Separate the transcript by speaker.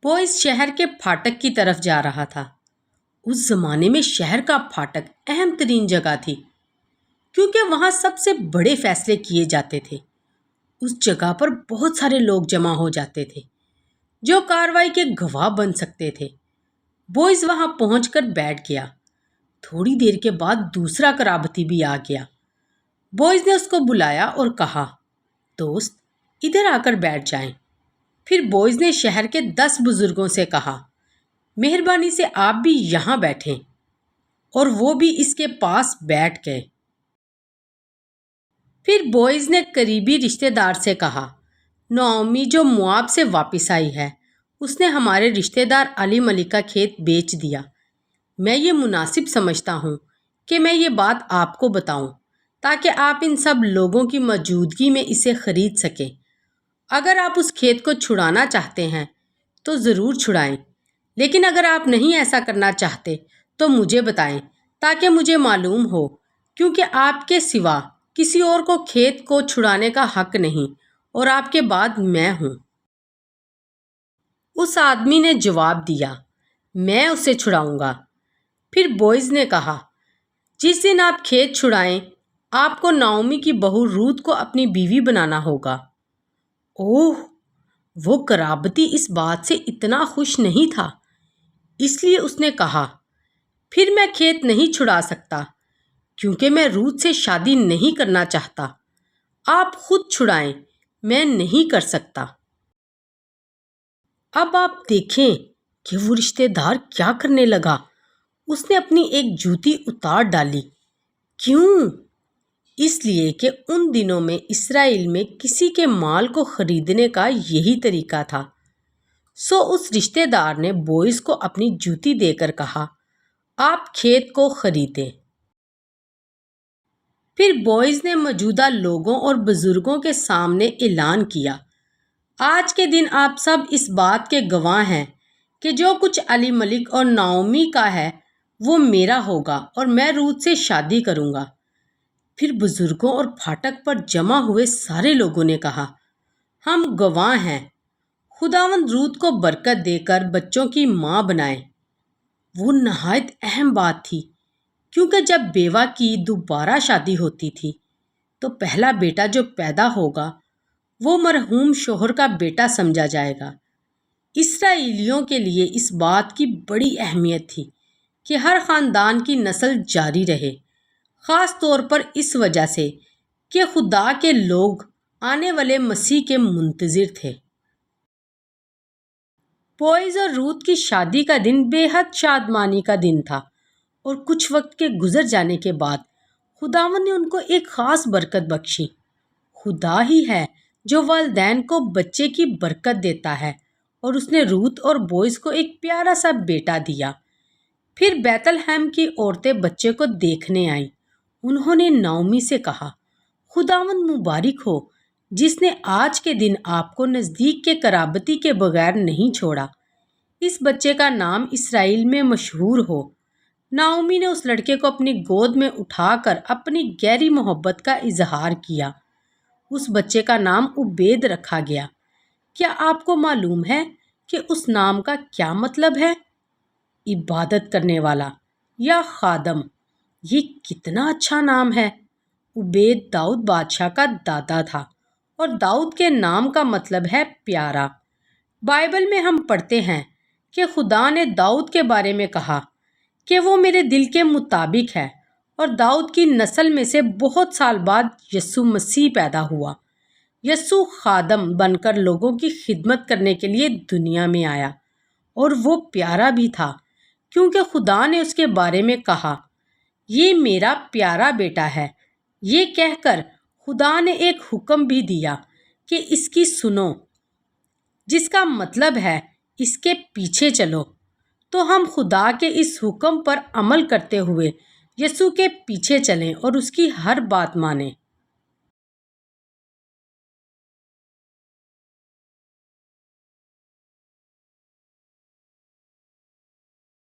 Speaker 1: Boys شہر کے پھاٹک کی طرف جا رہا تھا۔ اس زمانے میں شہر کا پھاٹک اہم ترین جگہ تھی کیونکہ وہاں سب سے بڑے فیصلے کیے جاتے تھے۔ اس جگہ پر بہت سارے لوگ جمع ہو جاتے تھے جو کارروائی کے گواہ بن سکتے تھے۔ بوئز وہاں پہنچ کر بیٹھ گیا۔ تھوڑی دیر کے بعد دوسرا کرابتی بھی آ گیا۔ بوئز نے اس کو بلایا اور کہا، دوست ادھر آ کر بیٹھ جائیں۔ پھر بوئز نے شہر کے 10 بزرگوں سے کہا، مہربانی سے آپ بھی یہاں بیٹھیں، اور وہ بھی اس کے پاس بیٹھ گئے۔ پھر بوئز نے قریبی رشتہ دار سے کہا، نعومی جو مواب سے واپس آئی ہے، اس نے ہمارے رشتہ دار علی ملک کا کھیت بیچ دیا۔ میں یہ مناسب سمجھتا ہوں کہ میں یہ بات آپ کو بتاؤں تاکہ آپ ان سب لوگوں کی موجودگی میں اسے خرید سکیں۔ اگر آپ اس کھیت کو چھڑانا چاہتے ہیں تو ضرور چھڑائیں، لیکن اگر آپ نہیں ایسا کرنا چاہتے تو مجھے بتائیں تاکہ مجھے معلوم ہو، کیونکہ آپ کے سوا کسی اور کو کھیت کو چھڑانے کا حق نہیں، اور آپ کے بعد میں ہوں۔ اس آدمی نے جواب دیا، میں اسے چھڑاؤں گا۔ پھر بوئز نے کہا، جس دن آپ کھیت چھڑائیں آپ کو نعومی کی بہو رود کو اپنی بیوی بنانا ہوگا۔ اوہ، وہ کرابتی اس بات سے اتنا خوش نہیں تھا، اس لیے اس نے کہا، پھر میں کھیت نہیں چھڑا سکتا کیونکہ میں رود سے شادی نہیں کرنا چاہتا۔ آپ خود چھڑائیں، میں نہیں کر سکتا۔ اب آپ دیکھیں کہ وہ رشتہ دار کیا کرنے لگا۔ اس نے اپنی ایک جوتی اتار ڈالی۔ کیوں؟ اس لیے کہ ان دنوں میں اسرائیل میں کسی کے مال کو خریدنے کا یہی طریقہ تھا۔ سو اس رشتہ دار نے بوئز کو اپنی جوتی دے کر کہا، آپ کھیت کو خریدیں۔ پھر بوئز نے موجودہ لوگوں اور بزرگوں کے سامنے اعلان کیا، آج کے دن آپ سب اس بات کے گواہ ہیں کہ جو کچھ علی ملک اور نعومی کا ہے وہ میرا ہوگا، اور میں رود سے شادی کروں گا۔ پھر بزرگوں اور پھاٹک پر جمع ہوئے سارے لوگوں نے کہا، ہم گواہ ہیں، خداوند رود کو برکت دے کر بچوں کی ماں بنائے۔ وہ نہایت اہم بات تھی کیونکہ جب بیوہ کی دوبارہ شادی ہوتی تھی تو پہلا بیٹا جو پیدا ہوگا وہ مرحوم شوہر کا بیٹا سمجھا جائے گا۔ اسرائیلیوں کے لیے اس بات کی بڑی اہمیت تھی کہ ہر خاندان کی نسل جاری رہے، خاص طور پر اس وجہ سے کہ خدا کے لوگ آنے والے مسیح کے منتظر تھے۔ بوئز اور رود کی شادی کا دن بے حد شادمانی کا دن تھا، اور کچھ وقت کے گزر جانے کے بعد خداوند نے ان کو ایک خاص برکت بخشی۔ خدا ہی ہے جو والدین کو بچے کی برکت دیتا ہے، اور اس نے رود اور بوئز کو ایک پیارا سا بیٹا دیا۔ پھر بیت لحم کی عورتیں بچے کو دیکھنے آئیں۔ انہوں نے نعومی سے کہا، خداوند مبارک ہو جس نے آج کے دن آپ کو نزدیک کے قرابتی کے بغیر نہیں چھوڑا۔ اس بچے کا نام اسرائیل میں مشہور ہو۔ نعومی نے اس لڑکے کو اپنی گود میں اٹھا کر اپنی گہری محبت کا اظہار کیا۔ اس بچے کا نام عبید رکھا گیا۔ کیا آپ کو معلوم ہے کہ اس نام کا کیا مطلب ہے؟ عبادت کرنے والا یا خادم۔ یہ کتنا اچھا نام ہے۔ عبید داؤد بادشاہ کا دادا تھا، اور داؤد کے نام کا مطلب ہے پیارا۔ بائبل میں ہم پڑھتے ہیں کہ خدا نے داؤد کے بارے میں کہا کہ وہ میرے دل کے مطابق ہے، اور داؤد کی نسل میں سے بہت سال بعد یسوع مسیح پیدا ہوا۔ یسوع خادم بن کر لوگوں کی خدمت کرنے کے لیے دنیا میں آیا، اور وہ پیارا بھی تھا کیونکہ خدا نے اس کے بارے میں کہا، یہ میرا پیارا بیٹا ہے۔ یہ کہہ کر خدا نے ایک حکم بھی دیا کہ اس کی سنو، جس کا مطلب ہے اس کے پیچھے چلو۔ تو ہم خدا کے اس حکم پر عمل کرتے ہوئے یسوع کے پیچھے چلیں اور اس کی ہر بات مانیں۔